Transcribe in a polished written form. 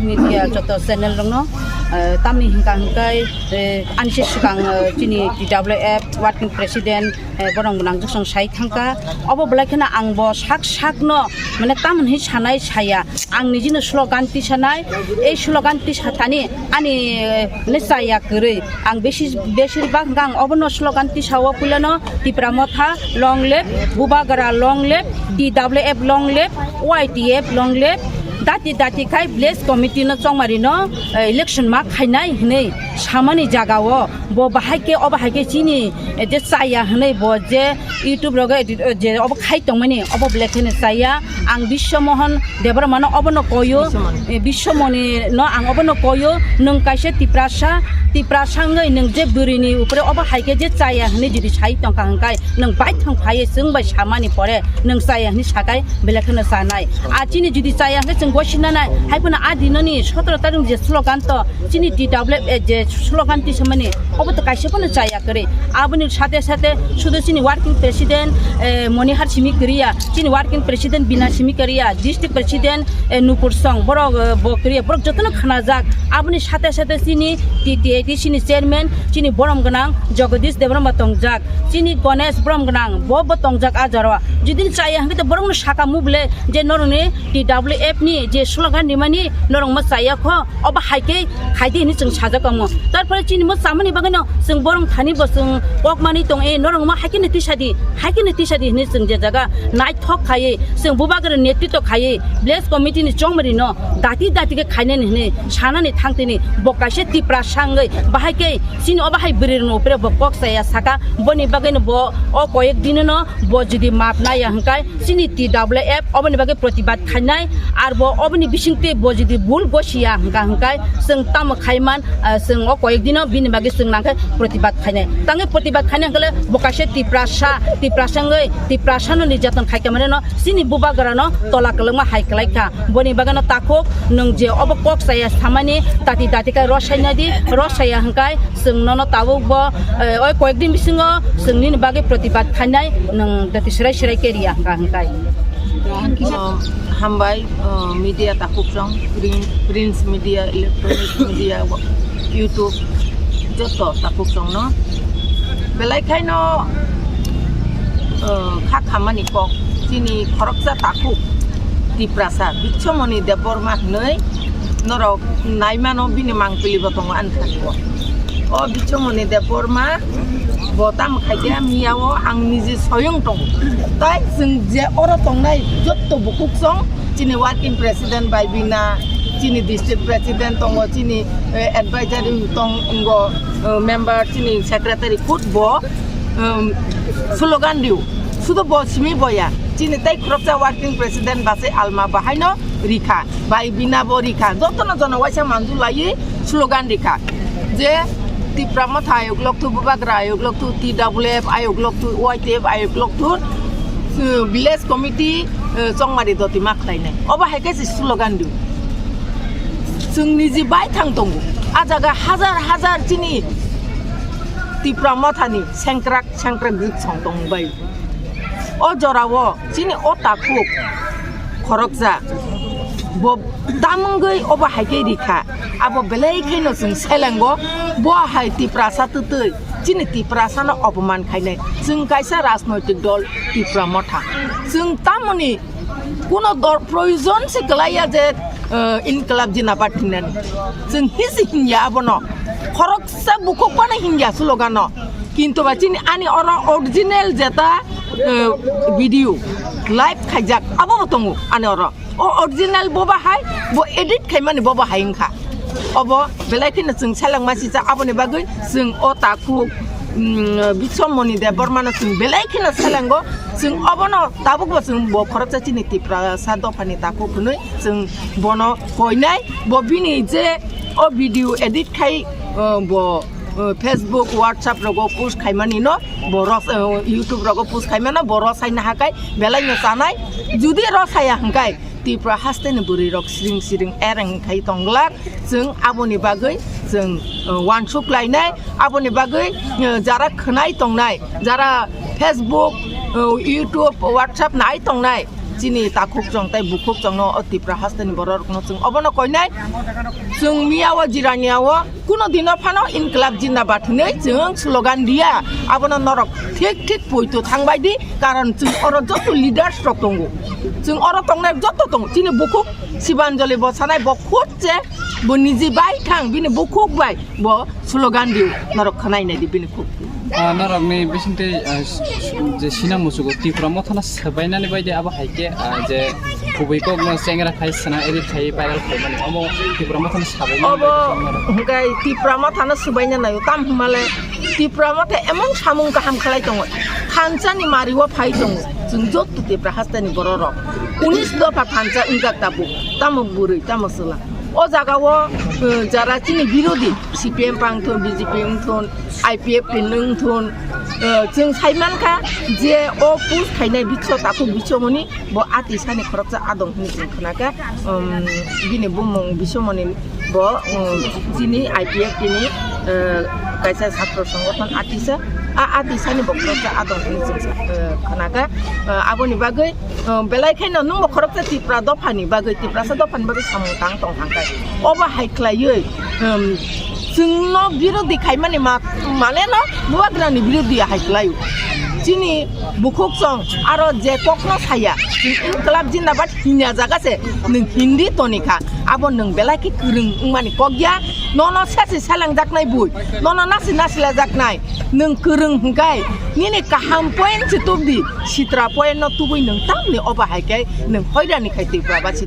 media joto channel dongno tamni hingkai anse sikang chini TWF working president borong nang jong sai thangka obo blaikena angbo sak no mane tamon hi sanai saya ang nijino slogan ti sanai ei slogan ti satani ani ne saya kere ang besir bang gang obono slogan ti sawo pulano tipramotha long left bubagara long left TWF long left YTF long left dati khai bless committee no chongmari no election ma khainai hnei samani jagao bo bahaike obahaike chini je saya hnei bo je youtube roga je ob khai tongmani ob blackene saya ang biswamohon debrmano obono koyo biswamoni no ang obono koyo nung kaise tiprasa ngai nung je burini upre obahaike je saya hnei jodi sai tong kangkai nung bai thang phaye sungbai samani pore nung saya hnei sakai blackene sanai a chini jodi saya hnei Washington haipuna adinoni 17 tarik je slogan to chini TWF je slogan ti samani obo to kaise pun chaya kare abuni সাথে শুধু chini working president monihar simi kriya chini working president bina simi kriya district president nupur song boro bokriya boro jotno khana jak abuni সাথে chini TTAT chini chairman chini borom ganang jagadish debrama tongjak chini ganesh borom ganang bo tongjak ajaro jidin chaya hangte borong saka muble je norone TWF ni যে slogan নিমানি নরং মা সায়া খ অবা হাইকে খাইদে নি जों সাজাকামো তারপরে চিনি মো সামনি বাগানো जों বরং থানি বসং পকমানি তং এ নরং মা হাইকে নিতিসাদি নি जों যে জায়গা নাই থক খায়ে जों বুবাগর নেতৃত্ব খায়ে ব্লেস কমিটি নি চংমরি ন দাতি কে খাইনে নি সানানি থাংতেনি বকাইছে তিপ্রা সাঙ্গৈ বাহাইকে চিনি অবা হাই বিরির ন উপরে বকক সায়া সাকা বনি বাগানো ব অ কয়েক দিন ন ব যদি মাপ নাই হংকাই চিনি TWF অবনি বাগে প্রতিবাদ খাইনাই আর obni bisingte bojidi bul gosia hangkai seng tam khaiman seng o koek dino bin bagi seng nangkai protibat khaine tange protibat khaine gale bokase tiprasa ngai tiprasano ni jatan khai kamane no sini buba garano tola kalma hai klaika boni bagano takok nong je obok saya samani tati kai rosaya hangkai seng nono tawuk bo oi koek din bisingo seng ni bagi protibat khainai nong dati sirai keria hangkai Hambai media takuk song print media electronic media YouTube joto takuk song no belai khai no kha khamani kok chini khoroksa takuk tiprasa bichomoni deborma nei norok naimano bini mangpili botong an thakko o bichomoni deborma botam khaidya miyawo ang niji soyong tong tai जों je oro tongnai jotto bukuk song chini working president by bina chini district president tongo chini advisory tongo member chini secretary footbo slogan diu sudo bo simi boya chini tai kropsa working president base alma bahaino rikha by bina bo rikha jotno jono waisa manju lai slogan rikha je tipramot ayoglok tu bubagra ayoglok tu TWF ayoglok tu YTF ayoglok tu village committee chongmari doti maklai nai oba haike slogan diu जोंनि जि bye थां दङ आ जागा हाजार चिनि tipramotani sengkrak gik song dong bai o jorawo chini o takuk khorokja bo damangoi oba haike rikha abo belai khaino जों selengo bo hai tiprasa tutui chini tiprasa no অপমান খাইনাই जों kaisa rajnoitik dol tipramotha जों tamoni কোনো প্রয়োজন সে গলাইয়া যে ইনকলাব জিনা পাঠিনানি जों হিসি হিংয়া আবনো খরকসা বুকো পানে হিংয়া স্লোগানো কিন্তু বাচিনি আনি অর অরিজিনাল যেটা ভিডিও লাইভ খাইজাক আবো বতঙ্গু আনি অর ও অরিজিনাল ববা হাই বো এডিট খাইমানি ববা হাইংখা অবো বেলাইখিনা जों সালাংমাসি যা আবনি বাগৈ जों ও তাকু बिचमनि दे बर्मानो जों बेलायखिना सालांगो जों अबनो ताबुकबो जों ब खरकसा चिनि तिप्रासा दफानि ताकु खुनै जों बनो कयनाय ब बिनि जे ओ भिडियो एडिट खाइ ब फेसबुक व्हाट्सएप रगो पोस्ट खाइमानि न ब रस यूट्यूब रगो पोस्ट खाइमाना ब रसायना हाकाय बेलायनो सानाय जुदि रसाया हंकाय तिप्रा हास्तेन बुरि रक सिरिं एरें खाइ तंगला जों आबनि बागै जों वानसुक लायनाय आबनि बागै जारा खोनाय तंनाय जारा फेसबुक यूट्यूब व्हाट्सएप नाय तंनाय chini takhuk jong tai bukhuk jong no Tripura hastani borok no chung obono koinai chung miawo jiraniawo kuno dino phano inkilab jindabad nei chung slogan dia abono norok ঠিক পইতো থাংবাই দি কারণ chung oro joto leaders rok tongo chung oro tongnai joto tong chini bukhuk sibanjali bo sanai bo khotche bo niji bai thang bini bukhuk bai bo slogan diu norok khanai nai di bini khuk norok ni bisinte je Sunam musugo Tripura mothana sabainani baide abo haike je kubui kok no sengra khai sana edit khai viral khai mani amo Tripura mothana sabainani obo gai Tripura mothana sabaina nayo tam humale Tripura mothe emon samung kaham khalai tongo khanchani mariwa phai tongo chung joto Tripura hastani borok 19 দফা খানচা ইনকাক তাবু তামক বুড়ি তামসলা ও জায়গাও যারা চিনি বিরোধী CPM পাংথন BJP থন IPF পিনথন जों साइमानखा जे ओ पुस खाइनाय बिचो ताकु बिचोमनि ब आति सानि खरकजा आदं हनि जों खोनाका बिनि बुमं बिचोमनि ब जिनि आइपिएफ तिनि कायसा छात्र संगठन आतिसा आति सानि बखरकजा आदं हनि जों खोनाका आबोनि बागै बेलायखायनो नों बखरकजा Tripura दफानि बागै Tripura सा दफानि बागै सामं तां तं हांखाय अबा हाइख्लायै जोंनो बिरोधि खायमानि माने न बुवाग्रानि बिरोधि हाइख्लायो चिनि बुखुक सं आरो जे कखनो साया इनकलाब जिन्दाबाद हिनिया जागासे नों हिन्दी तनिखा आबो नों बेलायखि गोरों माने कगिया नन सेसे सालां जाकनाय बुय नन नासि नासिला जाकनाय नों गोरों हंगाय निने काहाम पॉइंट चितुबदि सित्रा पॉइंट न तुबै नों तामनि अबा हाइखाय नों हयरानि खाय Tripura बासि